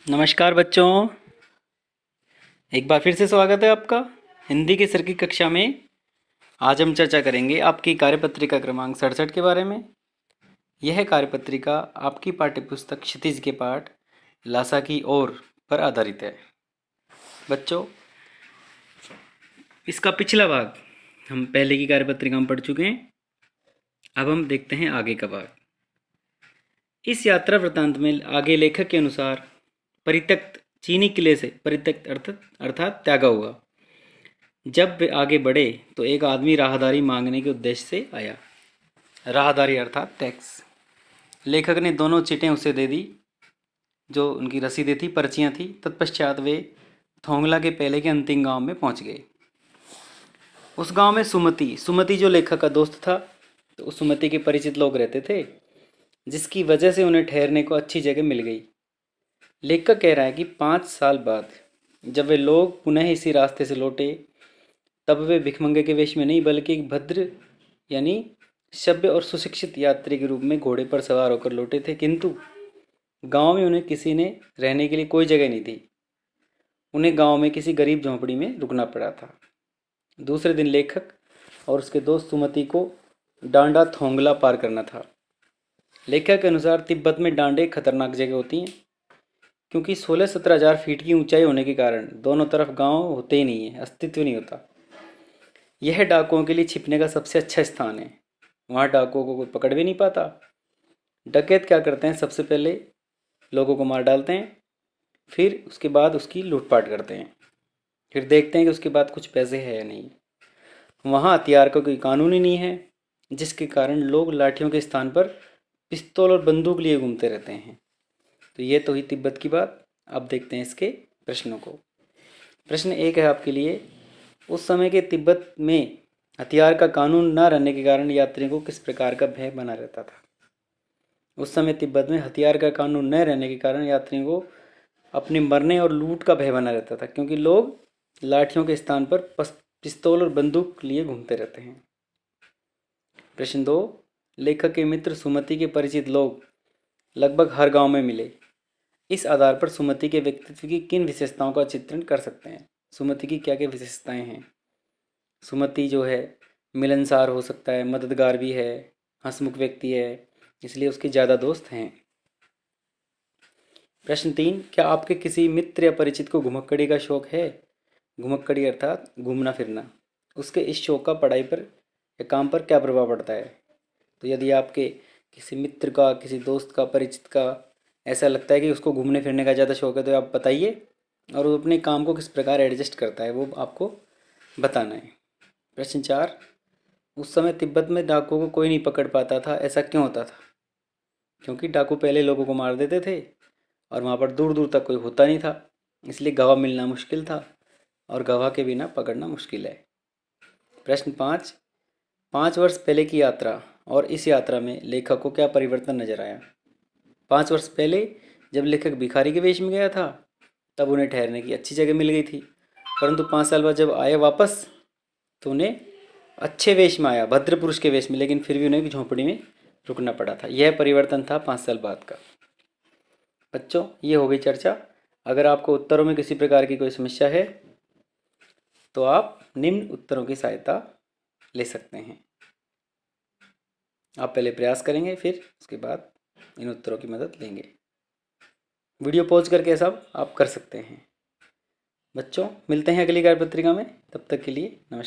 नमस्कार बच्चों, एक बार फिर से स्वागत है आपका हिंदी के सर की कक्षा में। आज हम चर्चा करेंगे आपकी कार्यपत्रिका क्रमांक 67 के बारे में। यह कार्यपत्रिका आपकी पाठ्यपुस्तक क्षितिज के पाठ लासा की ओर पर आधारित है। बच्चों, इसका पिछला भाग हम पहले की कार्यपत्रिका में पढ़ चुके हैं। अब हम देखते हैं आगे का भाग। इस यात्रा वृत्तांत में आगे लेखक के अनुसार परित्यक्त चीनी किले से परित्यक्त अर्थात त्यागा हुआ। जब वे आगे बढ़े तो एक आदमी राहदारी मांगने के उद्देश्य से आया। राहदारी अर्थात टैक्स। लेखक ने दोनों चिटें उसे दे दी, जो उनकी रसीदें थी, पर्चियां थी। तत्पश्चात वे थोंगला के पहले के अंतिम गांव में पहुंच गए। उस गांव में सुमति जो लेखक का दोस्त था, तो उस सुमति के परिचित लोग रहते थे, जिसकी वजह से उन्हें ठहरने को अच्छी जगह मिल गई। लेखक कह रहा है कि 5 साल बाद जब वे लोग पुनः इसी रास्ते से लौटे, तब वे भिखमंगे के वेश में नहीं बल्कि एक भद्र यानी सभ्य और सुशिक्षित यात्री के रूप में घोड़े पर सवार होकर लौटे थे। किंतु गांव में उन्हें किसी ने रहने के लिए कोई जगह नहीं थी। उन्हें गांव में किसी गरीब झोंपड़ी में रुकना पड़ा था। दूसरे दिन लेखक और उसके दोस्त सुमति को डांडा थोंगला पार करना था। लेखक के अनुसार तिब्बत में डांडे खतरनाक जगह होती हैं, क्योंकि 16-17 हज़ार फीट की ऊंचाई होने के कारण दोनों तरफ गांव होते ही नहीं है, अस्तित्व नहीं होता। यह डाकुओं के लिए छिपने का सबसे अच्छा स्थान है। वहाँ डाकुओं को कोई पकड़ भी नहीं पाता। डकैत क्या करते हैं, सबसे पहले लोगों को मार डालते हैं, फिर उसके बाद उसकी लूटपाट करते हैं, फिर देखते हैं कि उसके बाद कुछ पैसे है या नहीं। वहाँ हथियार का कोई कानून ही नहीं है, जिसके कारण लोग लाठियों के स्थान पर पिस्तौल और बंदूक लिए घूमते रहते हैं। तो ये तो हुई तिब्बत की बात। अब देखते हैं इसके प्रश्नों को। प्रश्न 1 है आपके लिए, उस समय के तिब्बत में हथियार का कानून न रहने के कारण यात्रियों को किस प्रकार का भय बना रहता था। उस समय तिब्बत में हथियार का कानून न रहने के कारण यात्रियों को अपने मरने और लूट का भय बना रहता था, क्योंकि लोग लाठियों के स्थान पर पिस्तौल और बंदूक लिए घूमते रहते हैं। प्रश्न 2, लेखक के मित्र सुमति के परिचित लोग लगभग हर गांव में मिले। इस आधार पर सुमति के व्यक्तित्व की किन विशेषताओं का चित्रण कर सकते हैं। सुमति की क्या क्या विशेषताएं हैं। सुमति जो है मिलनसार हो सकता है, मददगार भी है, हंसमुख व्यक्ति है, इसलिए उसके ज़्यादा दोस्त हैं। प्रश्न 3, क्या आपके किसी मित्र या परिचित को घुमक्कड़ी का शौक है। घुमक्कड़ी अर्थात घूमना फिरना। उसके इस शौक का पढ़ाई पर या काम पर क्या प्रभाव पड़ता है। तो यदि आपके किसी मित्र का, किसी दोस्त का, परिचित का ऐसा लगता है कि उसको घूमने फिरने का ज़्यादा शौक है, तो आप बताइए, और वो अपने काम को किस प्रकार एडजस्ट करता है वो आपको बताना है। प्रश्न 4, उस समय तिब्बत में डाकुओं को कोई नहीं पकड़ पाता था, ऐसा क्यों होता था। क्योंकि डाकू पहले लोगों को मार देते थे और वहाँ पर दूर दूर तक कोई होता नहीं था, इसलिए गवाह मिलना मुश्किल था और गवाह के बिना पकड़ना मुश्किल है। प्रश्न 5, 5 वर्ष पहले की यात्रा और इस यात्रा में लेखक को क्या परिवर्तन नजर आया। 5 वर्ष पहले जब लेखक भिखारी के वेश में गया था, तब उन्हें ठहरने की अच्छी जगह मिल गई थी, परंतु 5 साल बाद जब आए वापस, तो उन्हें अच्छे वेश में आया, भद्र पुरुष के वेश में, लेकिन फिर भी उन्हें झोंपड़ी में रुकना पड़ा था। यह परिवर्तन था 5 साल बाद का। बच्चों, ये हो गई चर्चा। अगर आपको उत्तरों में किसी प्रकार की कोई समस्या है, तो आप निम्न उत्तरों की सहायता ले सकते हैं। आप पहले प्रयास करेंगे, फिर उसके बाद इन उत्तरों की मदद लेंगे। वीडियो पॉज करके सब आप कर सकते हैं। बच्चों, मिलते हैं अगली कार्यपत्रिका में। तब तक के लिए नमस्कार।